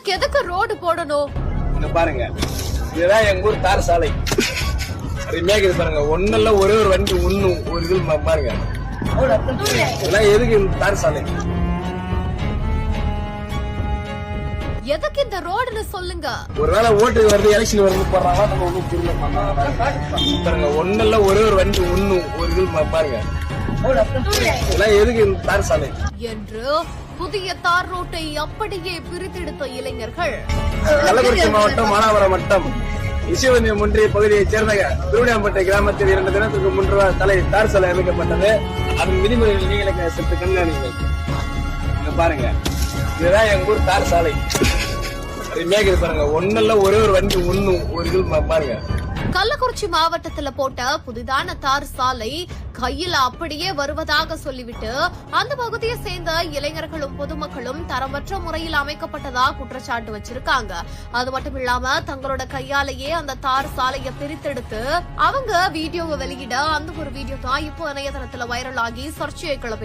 இதுக்கு எதுக்கு ரோடு போடணும்? இங்க பாருங்க, இதுதான் எங்க ஊர் தார் சாலை. அருமையாக பாருங்க, ஒண்ணுல ஒரே ஒரு வண்டி ஒண்ணும் ஒரு இது பாருங்க. இதெல்லாம் எதுக்கு இந்த தார் சாலை? எதுக்கு இந்த ரோடுன்னு சொல்லுங்க. ஒருவேளை ஓட்டுக்கு வருது, எலெக்ஷன் வருது போடுறாங்க, நம்ம ஒண்ணும் புரியல பாருங்க. ஒண்ணுல ஒரே ஒரு வண்டி ஒண்ணும் ஒரு இது பாருங்க. இதெல்லாம் எதுக்கு இந்த தார் சாலை என்று புதிய தார் ரோட்டை அப்படியே பிரித்தெடுத்த இளைஞர்கள். கள்ளக்குறிச்சி மாவட்டம் மானாவரம் வட்டம் விஸ்வவந்தியம் ஒன்றிய பகுதியைச் சேர்ந்த திருவிடையாம்பட்டை கிராமத்தில் 2 தினத்துக்கு முன்பு தார் சாலை அமைக்கப்பட்டது. அதன் விதிமுறைகள் நீங்க சற்று கண்காணிங்க. இங்க பாருங்க, இதுதான் எங்க ஊர் தார் சாலை. அருமையாக பாருங்க, ஒண்ணுல ஒரே ஒரு வண்டி ஒண்ணும் ஒரு இது பாருங்க. கள்ளக்குறிச்சி மாவட்டத்துல போட்ட புதிதான தார் சாலை கையில் அப்படியே வருவதாக சொல்லிவிட்டு அந்த பகுதியை சேர்ந்த இளைஞர்களும் பொதுமக்களும் தரமற்ற முறையில் அமைக்கப்பட்டதா குற்றச்சாட்டு வச்சிருக்காங்க. அது மட்டும் இல்லாம தங்களோட கையாலேயே அந்த தார் சாலையை பிரித்தெடுத்து அவங்க வீடியோவை வெளியிட அந்த ஒரு வீடியோ தான் இப்போ இணையதளத்துல வைரல் ஆகி சர்ச்சையை கிளப்பி